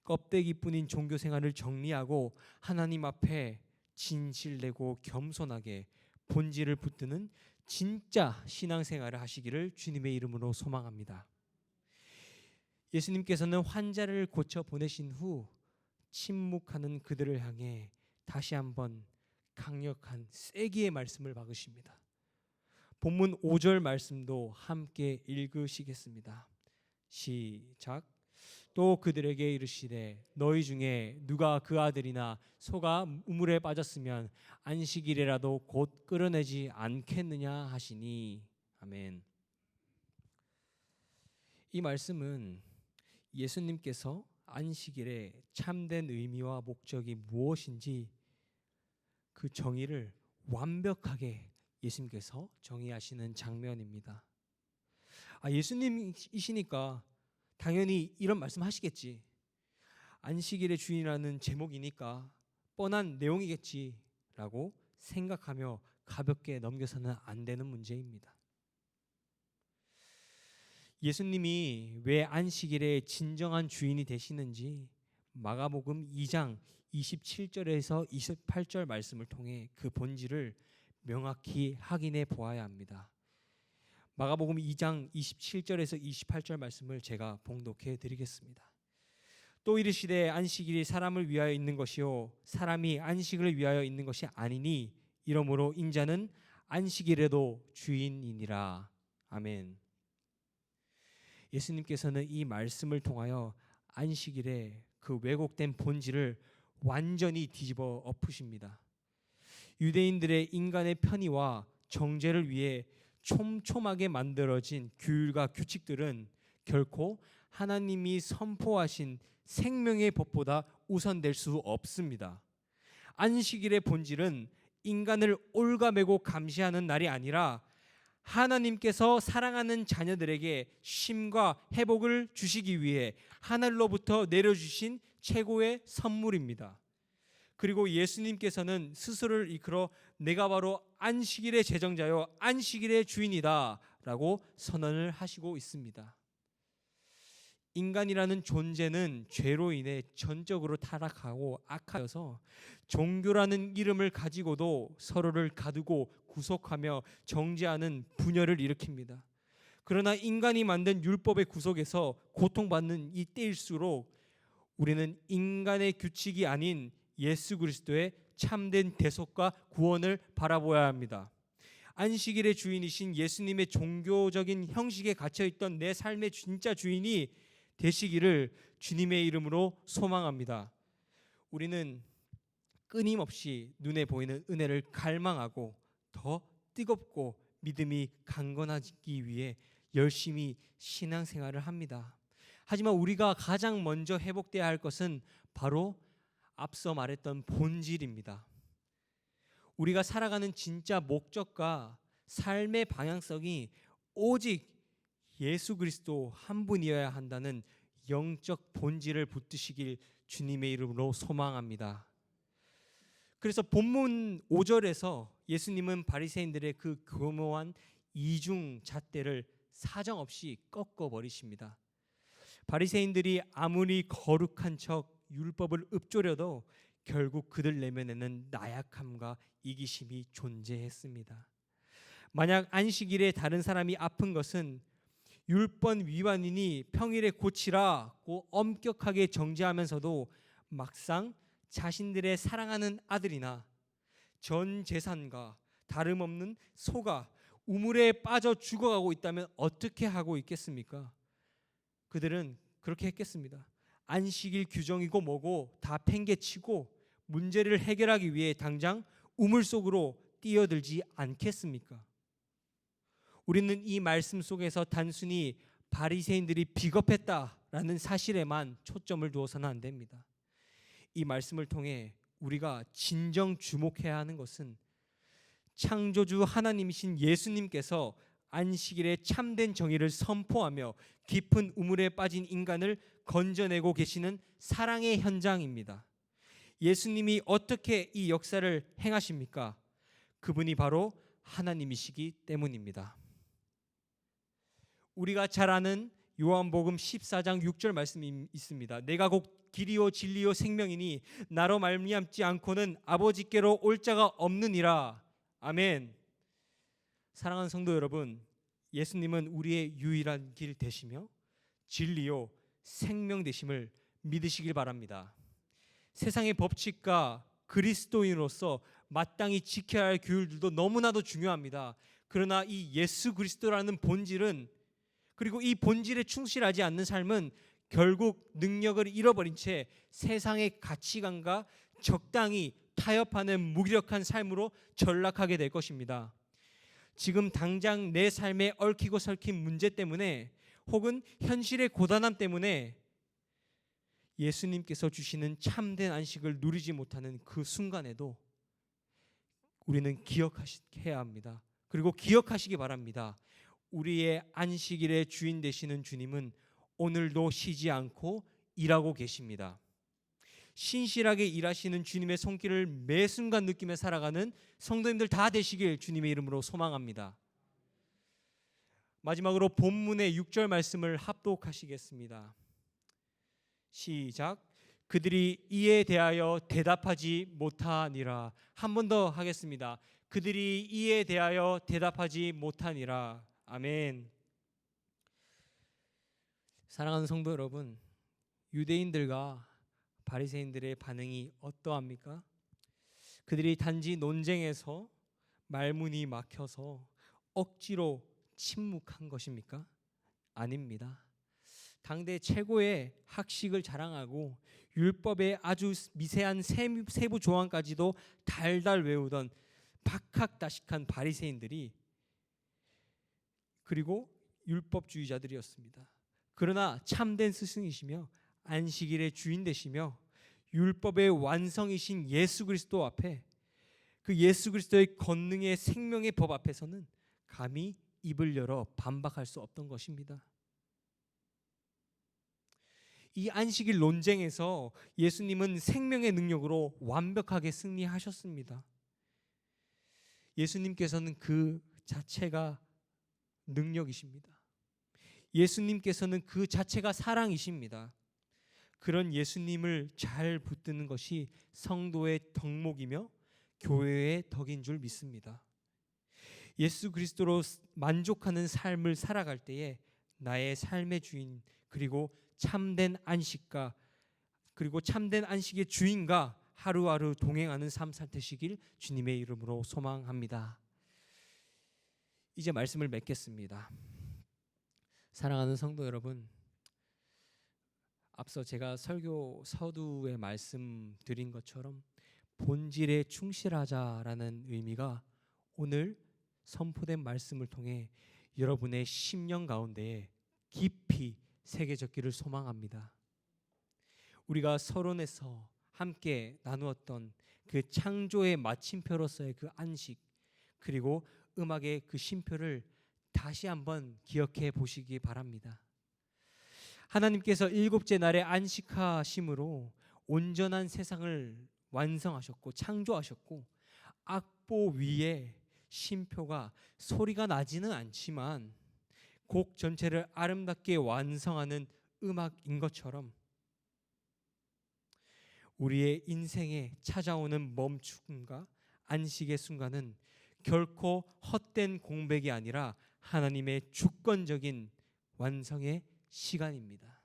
껍데기뿐인 종교 생활을 정리하고 하나님 앞에 진실되고 겸손하게 본질을 붙드는 진짜 신앙생활을 하시기를 주님의 이름으로 소망합니다. 예수님께서는 환자를 고쳐 보내신 후 침묵하는 그들을 향해 다시 한번 강력한 세기의 말씀을 박으십니다. 본문 5절 말씀도 함께 읽으시겠습니다. 시작. 또 그들에게 이르시되 너희 중에 누가 그 아들이나 소가 우물에 빠졌으면 안식일에라도 곧 끌어내지 않겠느냐 하시니. 아멘. 이 말씀은 예수님께서 안식일의 참된 의미와 목적이 무엇인지 그 정의를 완벽하게 예수님께서 정의하시는 장면입니다. 예수님이시니까 당연히 이런 말씀하시겠지. 안식일의 주인이라는 제목이니까 뻔한 내용이겠지라고 생각하며 가볍게 넘겨서는 안 되는 문제입니다. 예수님이 왜 안식일의 진정한 주인이 되시는지 마가복음 2장 27절에서 28절 말씀을 통해 그 본질을 명확히 확인해 보아야 합니다. 마가복음 2장 27절에서 28절 말씀을 제가 봉독해 드리겠습니다. 또 이르시되 안식일이 사람을 위하여 있는 것이요 사람이 안식을 위하여 있는 것이 아니니 이러므로 인자는 안식일에도 주인이니라. 아멘. 예수님께서는 이 말씀을 통하여 안식일의 그 왜곡된 본질을 완전히 뒤집어 엎으십니다. 유대인들의 인간의 편의와 정죄를 위해 촘촘하게 만들어진 규율과 규칙들은 결코 하나님이 선포하신 생명의 법보다 우선될 수 없습니다. 안식일의 본질은 인간을 올가매고 감시하는 날이 아니라 하나님께서 사랑하는 자녀들에게 쉼과 회복을 주시기 위해 하늘로부터 내려주신 최고의 선물입니다. 그리고 예수님께서는 스스로를 이끌어 내가 바로 안식일의 제정자요 안식일의 주인이다 라고 선언을 하시고 있습니다. 인간이라는 존재는 죄로 인해 전적으로 타락하고 악하여서 종교라는 이름을 가지고도 서로를 가두고 구속하며 정죄하는 분열을 일으킵니다. 그러나 인간이 만든 율법의 구속에서 고통받는 이 때일수록 우리는 인간의 규칙이 아닌 예수 그리스도의 참된 대속과 구원을 바라보아야 합니다. 안식일의 주인이신 예수님의 종교적인 형식에 갇혀있던 내 삶의 진짜 주인이 되시기를 주님의 이름으로 소망합니다. 우리는 끊임없이 눈에 보이는 은혜를 갈망하고 더 뜨겁고 믿음이 강건하기 위해 열심히 신앙생활을 합니다. 하지만 우리가 가장 먼저 회복돼야 할 것은 바로 앞서 말했던 본질입니다. 우리가 살아가는 진짜 목적과 삶의 방향성이 오직 예수 그리스도 한 분이어야 한다는 영적 본질을 붙드시길 주님의 이름으로 소망합니다. 그래서 본문 5절에서 예수님은 바리새인들의 그 교묘한 이중 잣대를 사정없이 꺾어버리십니다. 바리새인들이 아무리 거룩한 척 율법을 읊조려도 결국 그들 내면에는 나약함과 이기심이 존재했습니다. 만약 안식일에 다른 사람이 아픈 것은 율법 위반이니 평일에 고치라고 엄격하게 정죄하면서도 막상 자신들의 사랑하는 아들이나 전 재산과 다름없는 소가 우물에 빠져 죽어가고 있다면 어떻게 하고 있겠습니까? 그들은 그렇게 했겠습니다. 안식일 규정이고 뭐고 다 팽개치고 문제를 해결하기 위해 당장 우물 속으로 뛰어들지 않겠습니까? 우리는 이 말씀 속에서 단순히 바리새인들이 비겁했다라는 사실에만 초점을 두어서는 안 됩니다. 이 말씀을 통해 우리가 진정 주목해야 하는 것은 창조주 하나님이신 예수님께서 안식일에 참된 정의를 선포하며 깊은 우물에 빠진 인간을 건져내고 계시는 사랑의 현장입니다. 예수님이 어떻게 이 역사를 행하십니까? 그분이 바로 하나님이시기 때문입니다. 우리가 잘 아는 요한복음 14장 6절 말씀이 있습니다. 내가 곧 길이요 진리요 생명이니 나로 말미암지 않고는 아버지께로 올 자가 없느니라. 아멘. 사랑하는 성도 여러분, 예수님은 우리의 유일한 길 되시며 진리요 생명 되심을 믿으시길 바랍니다. 세상의 법칙과 그리스도인으로서 마땅히 지켜야 할 규율들도 너무나도 중요합니다. 그러나 이 예수 그리스도라는 본질은, 그리고 이 본질에 충실하지 않는 삶은 결국 능력을 잃어버린 채 세상의 가치관과 적당히 타협하는 무기력한 삶으로 전락하게 될 것입니다. 지금 당장 내 삶에 얽히고 설킨 문제 때문에 혹은 현실의 고단함 때문에 예수님께서 주시는 참된 안식을 누리지 못하는 그 순간에도 우리는 기억해야 합니다. 그리고 기억하시기 바랍니다. 우리의 안식일의 주인 되시는 주님은 오늘도 쉬지 않고 일하고 계십니다. 신실하게 일하시는 주님의 손길을 매 순간 느끼며 살아가는 성도님들 다 되시길 주님의 이름으로 소망합니다. 마지막으로 본문의 6절 말씀을 합독하시겠습니다. 시작. 그들이 이에 대하여 대답하지 못하니라. 한 번 더 하겠습니다. 그들이 이에 대하여 대답하지 못하니라. 아멘. 사랑하는 성도 여러분, 유대인들과 바리새인들의 반응이 어떠합니까? 그들이 단지 논쟁에서 말문이 막혀서 억지로 침묵한 것입니까? 아닙니다. 당대 최고의 학식을 자랑하고 율법의 아주 미세한 세부 조항까지도 달달 외우던 박학다식한 바리새인들이 그리고 율법주의자들이었습니다. 그러나 참된 스승이시며 안식일의 주인 되시며 율법의 완성이신 예수 그리스도 앞에, 그 예수 그리스도의 권능의 생명의 법 앞에서는 감히 입을 열어 반박할 수 없던 것입니다. 이 안식일 논쟁에서 예수님은 생명의 능력으로 완벽하게 승리하셨습니다. 예수님께서는 그 자체가 능력이십니다. 예수님께서는 그 자체가 사랑이십니다. 그런 예수님을 잘 붙드는 것이 성도의 덕목이며 교회의 덕인 줄 믿습니다. 예수 그리스도로 만족하는 삶을 살아갈 때에 나의 삶의 주인, 그리고 참된 안식과 그리고 참된 안식의 주인과 하루하루 동행하는 삶 되시길 주님의 이름으로 소망합니다. 이제 말씀을 맺겠습니다. 사랑하는 성도 여러분, 앞서 제가 설교 서두에 말씀드린 것처럼 본질에 충실하자라는 의미가 오늘 선포된 말씀을 통해 여러분의 심령 가운데에 깊이 새겨졌기를 소망합니다. 우리가 서론에서 함께 나누었던 그 창조의 마침표로서의 그 안식, 그리고 음악의 그 쉼표를 다시 한번 기억해 보시기 바랍니다. 하나님께서 일곱째 날에 안식하심으로 온전한 세상을 완성하셨고 창조하셨고, 악보 위에 쉼표가 소리가 나지는 않지만 곡 전체를 아름답게 완성하는 음악인 것처럼 우리의 인생에 찾아오는 멈춤과 안식의 순간은 결코 헛된 공백이 아니라 하나님의 주권적인 완성의 시간입니다.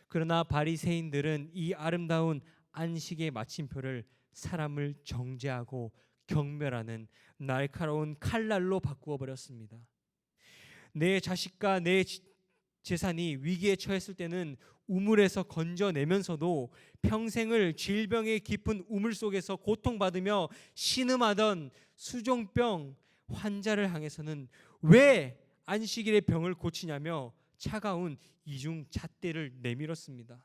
그러나 바리새인들은 이 아름다운 안식의 마침표를 사람을 정죄하고 경멸하는 날카로운 칼날로 바꾸어 버렸습니다. 내 자식과 내 재산이 위기에 처했을 때는 우물에서 건져내면서도 평생을 질병의 깊은 우물 속에서 고통받으며 신음하던 수종병 환자를 향해서는 왜 안식일의 병을 고치냐며 차가운 이중 잣대를 내밀었습니다.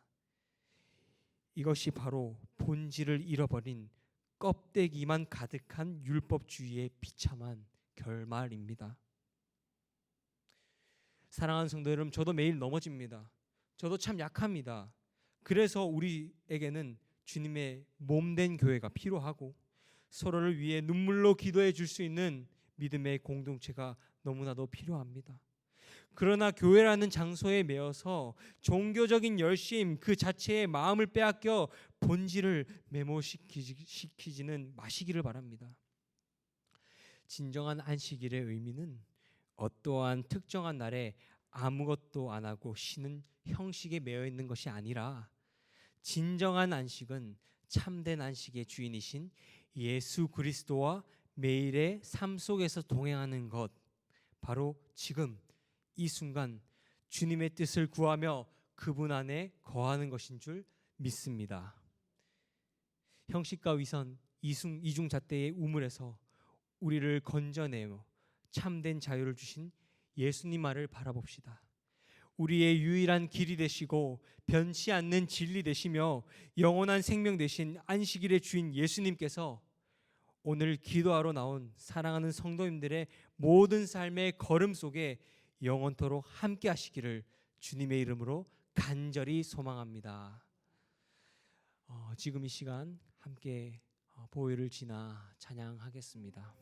이것이 바로 본질을 잃어버린 껍데기만 가득한 율법주의의 비참한 결말입니다. 사랑하는 성도 여러분, 저도 매일 넘어집니다. 저도 참 약합니다. 그래서 우리에게는 주님의 몸된 교회가 필요하고 서로를 위해 눈물로 기도해 줄 수 있는 믿음의 공동체가 너무나도 필요합니다. 그러나 교회라는 장소에 매여서 종교적인 열심 그 자체의 마음을 빼앗겨 본질을 메모시키지는 마시기를 바랍니다. 진정한 안식일의 의미는 어떠한 특정한 날에 아무것도 안 하고 쉬는 형식에 매여 있는 것이 아니라 진정한 안식은 참된 안식의 주인이신 예수 그리스도와 매일의 삶 속에서 동행하는 것, 바로 지금 이 순간 주님의 뜻을 구하며 그분 안에 거하는 것인 줄 믿습니다. 형식과 위선, 이중잣대의 우물에서 우리를 건져내며 참된 자유를 주신 예수님만을 바라봅시다. 우리의 유일한 길이 되시고 변치 않는 진리 되시며 영원한 생명 되신 안식일의 주인 예수님께서 오늘 기도하러 나온 사랑하는 성도님들의 모든 삶의 걸음 속에 영원토록 함께 하시기를 주님의 이름으로 간절히 소망합니다. 지금 이 시간 함께 보혈을 지나 찬양하겠습니다.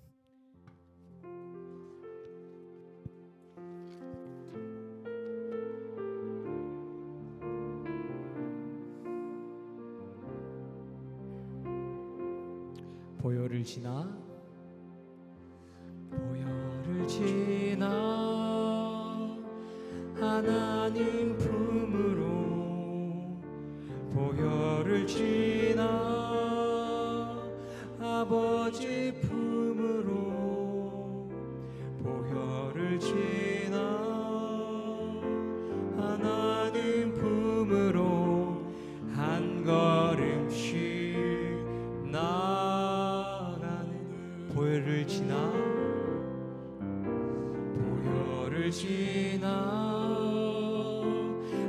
보혈을 지나 하나님 품으로 보혈을 지나 아버지 품으로 보혈을 지나 하나님 품으로 한 걸음씩 보혈을 지나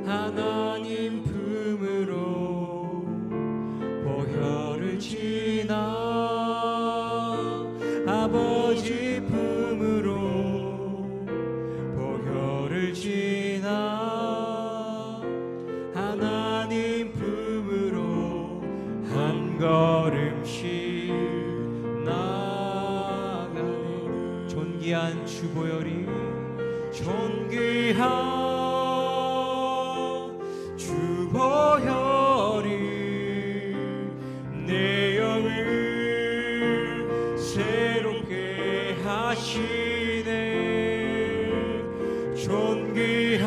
하나님 품으로 보혈을 지나 아버지 품으로 보혈을 지나 하나님 품으로 한 걸음씩 나가네. 존귀한 주보혈이 존귀한 주보혈이 내 영을 새롭게 하시네. 존귀한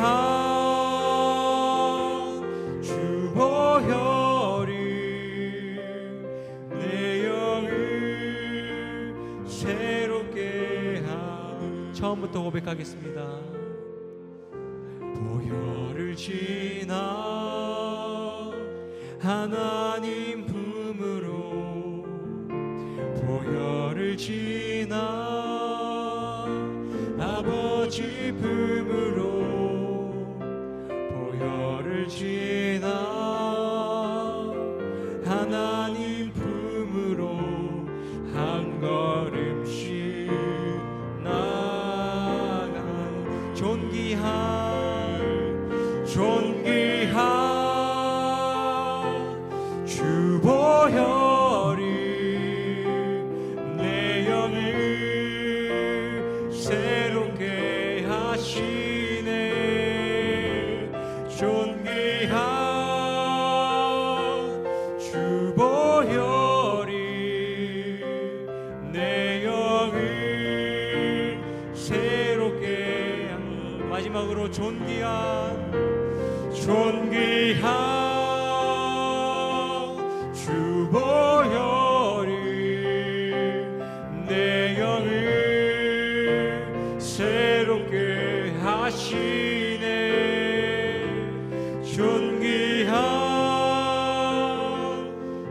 주보혈이 내 영을 새롭게 하시네. 처음부터 고백하겠습니다. 보혈을 지나 하나님 품으로 보혈을 지나 아버지 품으로 보혈을 지나 하나님 품으로 한 걸음씩 나가. 존귀한 주보혈이 내 영을 새롭게 하시네. 존귀한 주보혈이 내 영을 존귀한 주 보혈이 내 영을 새롭게 하시네. 존귀한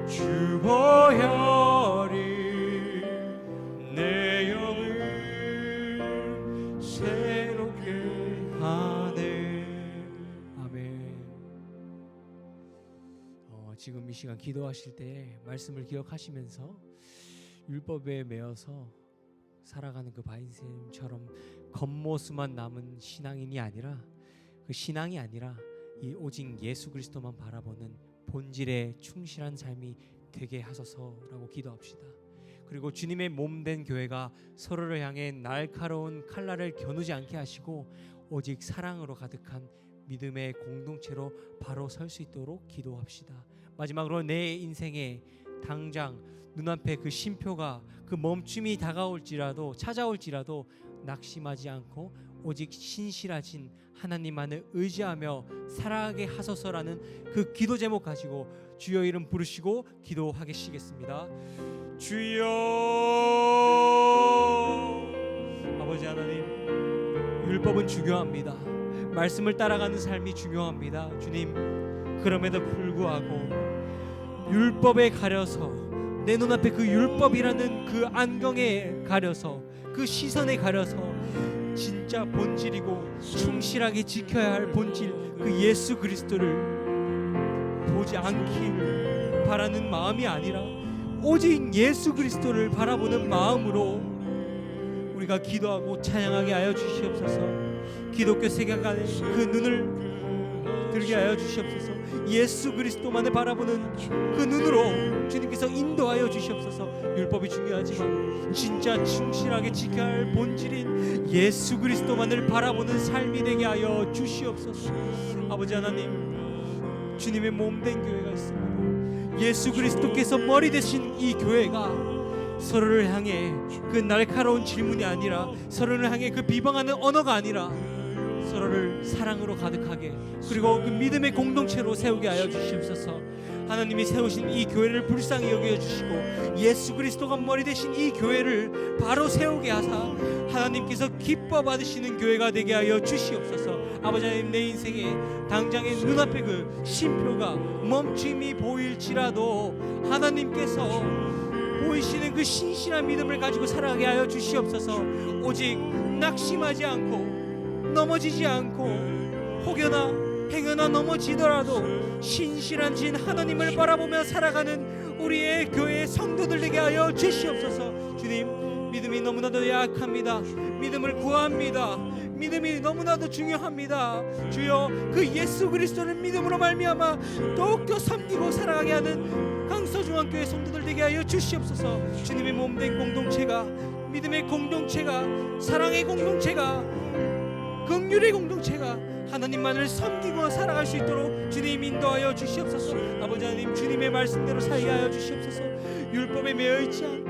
주 보혈이 내 영을 새롭게 하네. 아멘. 지금 이 시간 기도하실 때 말씀을 기억하시면서 율법에 매여서 살아가는 그 바인쌤처럼 겉모습만 남은 신앙인이 아니라, 그 신앙이 아니라 이 오직 예수 그리스도만 바라보는 본질에 충실한 삶이 되게 하소서라고 기도합시다. 그리고 주님의 몸된 교회가 서로를 향해 날카로운 칼날을 겨누지 않게 하시고 오직 사랑으로 가득한 믿음의 공동체로 바로 설 수 있도록 기도합시다. 마지막으로 내 인생에 당장 눈앞에 그 쉼표가, 그 멈춤이 찾아올지라도 낙심하지 않고 오직 신실하신 하나님만을 의지하며 살아가게 하소서라는 그 기도 제목 가지고 주여 이름 부르시고 기도하시겠습니다. 주여. 아버지 하나님, 율법은 중요합니다. 말씀을 따라가는 삶이 중요합니다. 주님, 그럼에도 불구하고 율법에 가려서, 내 눈앞에 그 율법이라는 그 안경에 가려서, 그 시선에 가려서 진짜 본질이고 충실하게 지켜야 할 본질, 그 예수 그리스도를 보지 않길 바라는 마음이 아니라 오직 예수 그리스도를 바라보는 마음으로 우리가 기도하고 찬양하게 하여 주시옵소서. 기독교 세계관의 그 눈을 들게 하여 주시옵소서. 예수 그리스도만을 바라보는 그 눈으로 주님께서 인도하여 주시옵소서. 율법이 중요하지만 진짜 충실하게 지켜야 할 본질인 예수 그리스도만을 바라보는 삶이 되게 하여 주시옵소서. 아버지 하나님, 주님의 몸된 교회가 있습니다. 예수 그리스도께서 머리 되신 이 교회가 서로를 향해 그 날카로운 질문이 아니라, 서로를 향해 그 비방하는 언어가 아니라 서로를 사랑으로 가득하게, 그리고 그 믿음의 공동체로 세우게 하여 주시옵소서. 하나님이 세우신 이 교회를 불쌍히 여겨 주시고 예수 그리스도가 머리 되신 이 교회를 바로 세우게 하사 하나님께서 기뻐 받으시는 교회가 되게 하여 주시옵소서. 아버지 하나님, 내 인생에 당장의 눈앞에 그 쉼표가 멈춤이 보일지라도 하나님께서 보이시는 그 신실한 믿음을 가지고 살아가게 하여 주시옵소서. 오직 낙심하지 않고 넘어지지 않고 혹여나 행여나 넘어지더라도 신실한 진 하나님을 바라보며 살아가는 우리의 교회의 성도들 되게 하여 주시옵소서. 주님, 믿음이 너무나도 약합니다. 믿음을 구합니다. 믿음이 너무나도 중요합니다. 주여, 그 예수 그리스도를 믿음으로 말미암아 더욱더 섬기고 살아가게 하는 강서중앙교회 성도들 되게 하여 주시옵소서. 주님의 몸된 공동체가, 믿음의 공동체가, 사랑의 공동체가, 긍휼의 공동체가 하나님만을 섬기고 살아갈 수 있도록 주님 인도하여 주시옵소서. 아버지 하나님, 주님의 말씀대로 살게 하여 주시옵소서. 율법에 매여 있지 않고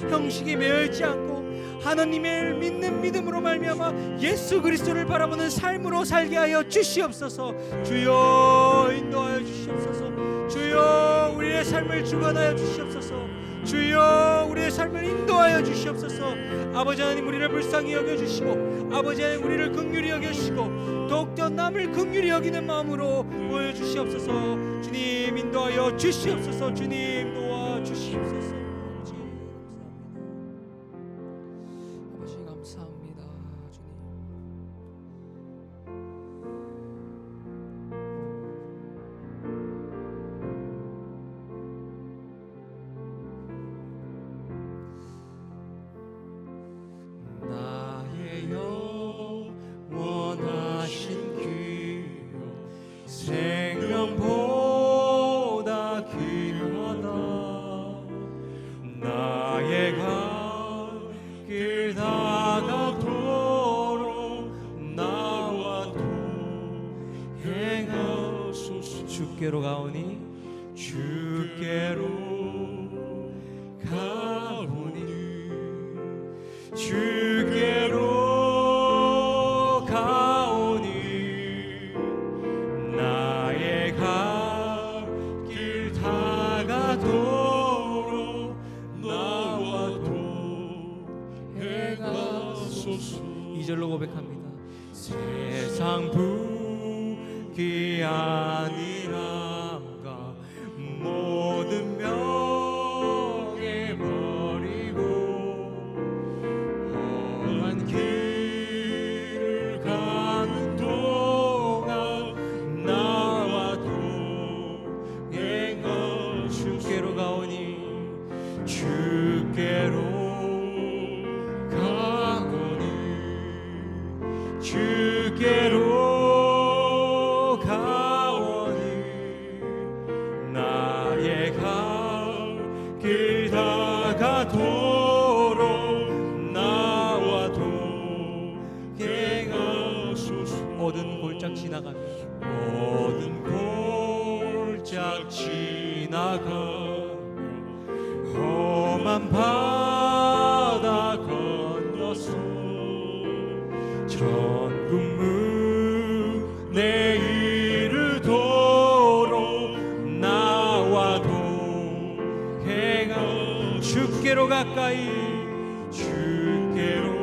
형식에 매여 있지 않고 하나님을 믿는 믿음으로 말미암아 예수 그리스도를 바라보는 삶으로 살게 하여 주시옵소서. 주여 인도하여 주시옵소서. 주여 우리의 삶을 주관하여 주시옵소서. 주여 우리의 삶을 인도하여 주시옵소서. 아버지 하나님, 우리를 불쌍히 여겨주시고 아버지 하나님, 우리를 긍휼히 여겨주시고 더욱더 남을 긍휼히 여기는 마음으로 보여주시옵소서. 주님 인도하여 주시옵소서. 주님 도와주시옵소서. 아버지 감사합니다. 주님. 나의 영원하신 기요 생명보다 귀하다. 나의 갈 길 다가도록 나와 동행하소서. 주께로 가오니 주께로 가오니 주께로 가오니 아니란가 모든 명예 버리고 험한 길을 가는 동안 나와 동행하 주께로 가오니 주께로 가오니 주께로 가오니 나의 갈 길 다가도록 나와 동행하소서. 모든 골짝 지나가며 모든 골짝 지나가며 험한 바다 건너서 천국문 내 이르도록 나와 동행하 주께로 가까이 주께로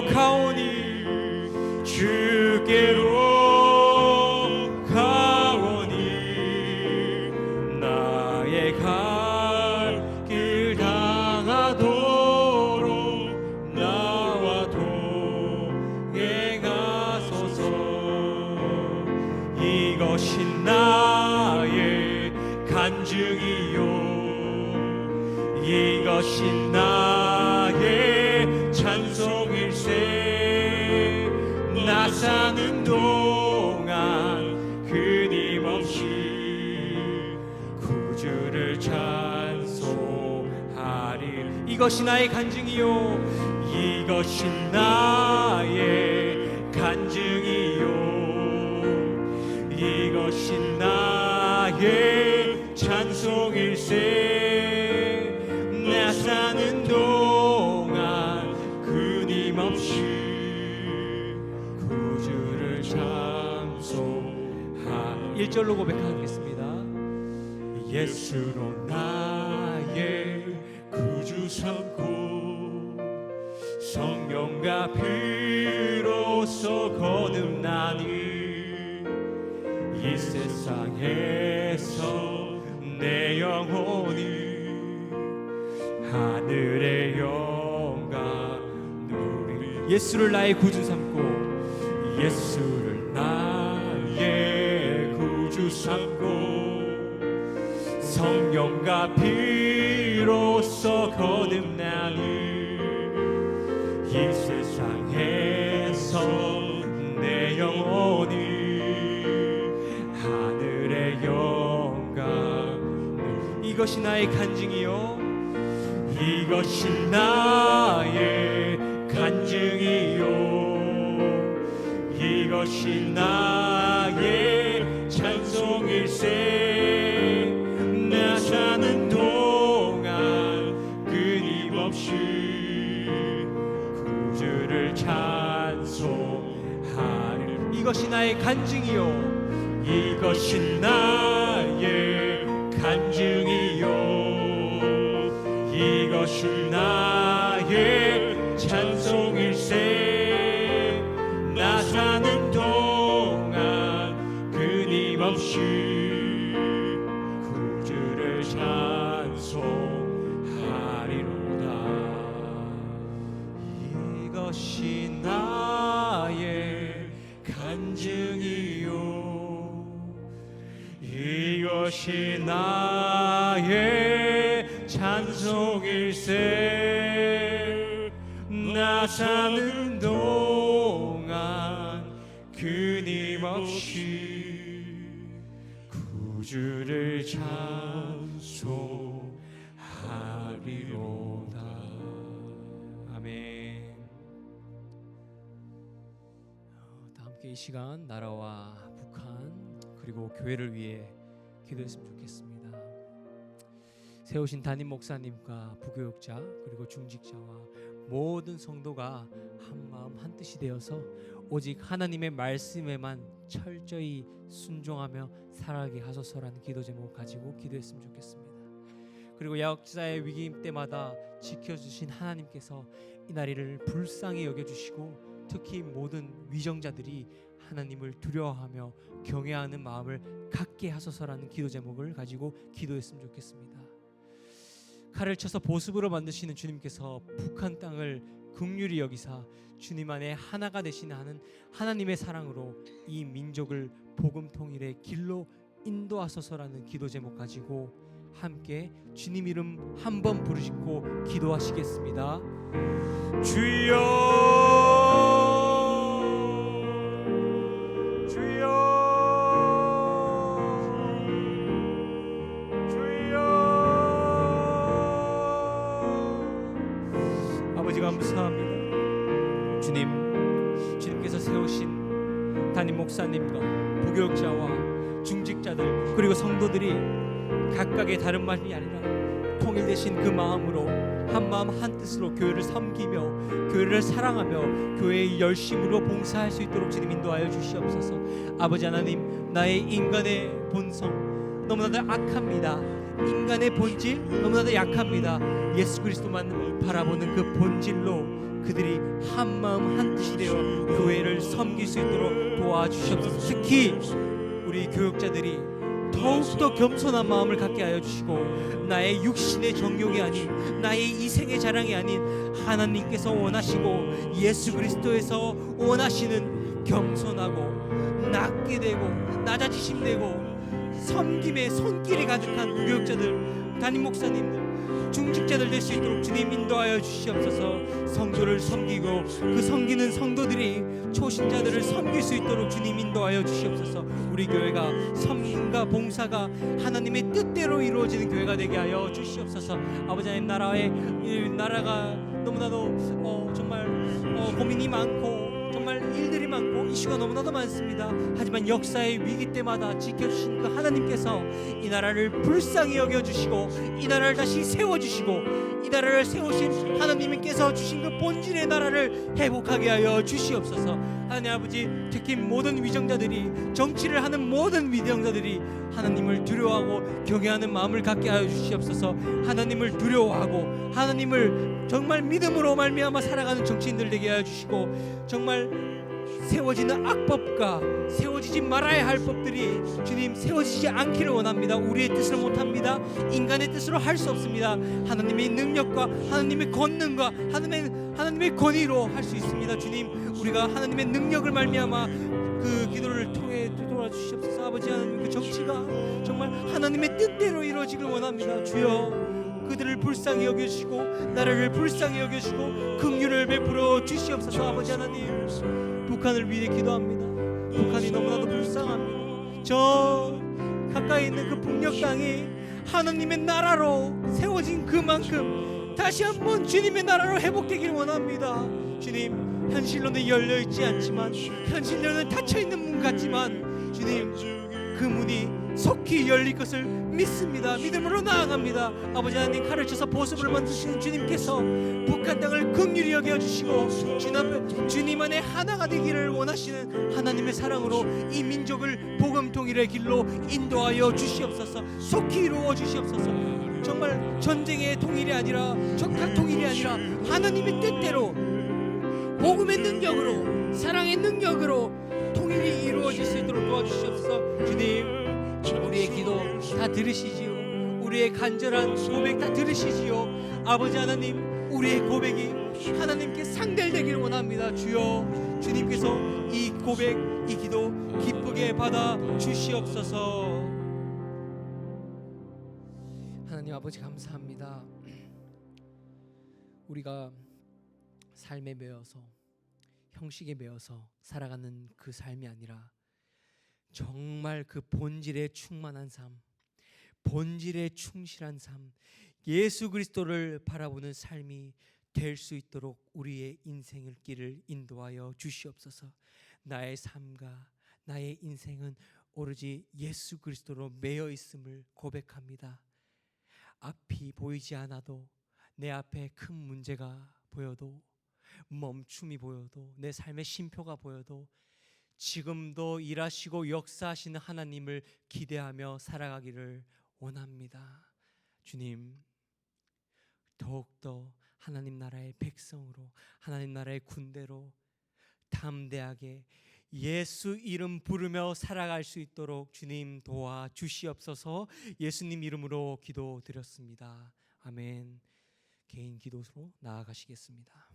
가오니 주께로 가오니 나의 갈 길 당하도록 나와 동행하소서. 이것이 나의 간증이요 이것이 나의 찬송일세. 나 사는 동안 끊임없이 구주를 찬송하리. 이것이 나의 간증이요 이것이 나의 간증이요 이것이 나의 찬송일세. 나 사는 동안 끊임없이 구주를 찬송하. 1절로 고백하겠습니다. 예수로 나의 구주 삼고 성령과 피로써 거듭나니 이 세상에서 내 영혼이 하늘의 영광 누리. 예수를 나의 구주 삼고 예수를 나의 구주 삼고 성령과 피로써 거듭나니 이 세상에서 내 영혼이 하늘의 영광. 이것이 나의 간증이요 이것이 나의 간증이요 이것이 나의 찬송일세. 나 사는 동안 끊임없이 구주를 찬송하리. 이것이 나의 간증이요 이것이 나의 간증이요 이것이 나의 찬송일세. 나 사는 동안 끊임없이 구주를 찬송하리로다. 이것이 나의 간증이요 이것이 나의 찬송일세. 나 사는 동안 끊임없이 구주를 찬송하리로다. 아멘. 다 함께 이 시간 나라와 북한 그리고 교회를 위해 기도했으면 좋겠습니다. 세우신 담임 목사님과 부교육자 그리고 중직자와 모든 성도가 한 마음 한 뜻이 되어서 오직 하나님의 말씀에만 철저히 순종하며 살아가게 하소서라는 기도 제목 가지고 기도했으면 좋겠습니다. 그리고 역사의 위기 때마다 지켜주신 하나님께서 이 나라를 불쌍히 여겨주시고 특히 모든 위정자들이 하나님을 두려워하며 경외하는 마음을 갖게 하소서라는 기도 제목을 가지고 기도했으면 좋겠습니다. 칼을 쳐서 보습으로 만드시는 주님께서 북한 땅을 긍휼히 여기사 주님 안에 하나가 되시는 하는 하나님의 사랑으로 이 민족을 복음 통일의 길로 인도하소서라는 기도 제목 가지고 함께 주님 이름 한번 부르짖고 기도하시겠습니다. 주여, 주여, 주여. 아버지 감사합니다. 주님께서 세우신 담임 목사님과 부교육자와 중직자들 그리고 성도들이 각각의 다른 말이 아니라 통일되신 그 마음으로 한 마음 한 뜻으로 교회를 섬기며 교회를 사랑하며 교회의 열심으로 봉사할 수 있도록 주님 인도하여 주시옵소서. 아버지 하나님, 나의 인간의 본성 너무나도 악합니다. 인간의 본질 너무나도 약합니다. 예수 그리스도만 바라보는 그 본질로 그들이 한 마음 한 뜻이 되어 교회를 섬길 수 있도록 도와주시옵소서. 특히 우리 교육자들이 더욱더 겸손한 마음을 갖게 하여 주시고 나의 육신의 정욕이 아닌 나의 이생의 자랑이 아닌 하나님께서 원하시고 예수 그리스도에서 원하시는 겸손하고 낮게 되고 낮아지심 되고 섬김의 손길이 가득한 무교육자들, 담임 목사님들, 중직자들 될 수 있도록 주님 인도하여 주시옵소서. 성도를 섬기고 그 섬기는 성도들이 초신자들을 섬길 수 있도록 주님 인도하여 주시옵소서. 우리 교회가 섬김과 봉사가 하나님의 뜻대로 이루어지는 교회가 되게 하여 주시옵소서. 아버지 하나님, 나라가 너무나도 정말 고민이 많고 정말 일들이 많고 이슈가 너무나도 많습니다. 하지만 역사의 위기 때마다 지켜주신 그 하나님께서 이 나라를 불쌍히 여겨주시고 이 나라를 다시 세워주시고 이 나라를 세우신 하나님께서 주신 그 본질의 나라를 회복하게 하여 주시옵소서. 하나님 아버지, 특히 모든 위정자들이, 정치를 하는 모든 위정자들이 하나님을 두려워하고 경외하는 마음을 갖게 하여 주시옵소서. 하나님을 두려워하고 하나님을 정말 믿음으로 말미암아 살아가는 정치인들 되게 하여 주시고, 정말 세워지는 악법과 세워지지 말아야 할 법들이 주님 세워지지 않기를 원합니다. 우리의 뜻으로 못합니다. 인간의 뜻으로 할 수 없습니다. 하나님의 능력과 하나님의 권능과 하나님의 권위로 할 수 있습니다. 주님, 우리가 하나님의 능력을 말미암아 그 기도를 통해 도와주시옵소서. 아버지 하나님, 그 정치가 정말 하나님의 뜻대로 이루어지길 원합니다. 주여, 그들을 불쌍히 여겨주시고 나라를 불쌍히 여겨주시고 긍휼을 베풀어 주시옵소서. 아버지 하나님, 북한을 위해 기도합니다. 북한이 너무나도 불쌍합니다. 저 가까이 있는 그 북녘 땅이 하나님의 나라로 세워진 그만큼 다시 한번 주님의 나라로 회복되길 원합니다. 주님, 현실로는 열려있지 않지만, 현실로는 닫혀있는 문 같지만 주님, 그 문이 속히 열릴 것을 믿습니다. 믿음으로 나아갑니다. 아버지 하나님, 칼을 쳐서 보습을 만드시는 주님께서 북한 땅을 긍휼히 여겨주시고 주님 안에 하나가 되기를 원하시는 하나님의 사랑으로 이 민족을 복음 통일의 길로 인도하여 주시옵소서. 속히 이루어 주시옵소서. 정말 전쟁의 통일이 아니라 적각 통일이 아니라 하나님의 뜻대로 복음의 능력으로 사랑의 능력으로 통일이 이루어질 수 있도록 도와주시옵소서. 주님, 우리의 기도 다 들으시지요. 우리의 간절한 고백 다 들으시지요. 아버지 하나님, 우리의 고백이 하나님께 상달되기를 원합니다. 주여, 주님께서 이 고백, 이 기도 기쁘게 받아 주시옵소서. 하나님 아버지, 감사합니다. 우리가 삶에 매여서 형식에 매여서 살아가는 그 삶이 아니라 정말 그 본질에 충만한 삶, 본질에 충실한 삶, 예수 그리스도를 바라보는 삶이 될 수 있도록 우리의 인생의 길을 인도하여 주시옵소서. 나의 삶과 나의 인생은 오로지 예수 그리스도로 매여 있음을 고백합니다. 앞이 보이지 않아도, 내 앞에 큰 문제가 보여도, 멈춤이 보여도, 내 삶의 쉼표가 보여도 지금도 일하시고 역사하시는 하나님을 기대하며 살아가기를 원합니다. 주님, 더욱더 하나님 나라의 백성으로, 하나님 나라의 군대로 담대하게 예수 이름 부르며 살아갈 수 있도록 주님 도와 주시옵소서. 예수님 이름으로 기도드렸습니다. 아멘. 개인 기도로 나아가시겠습니다.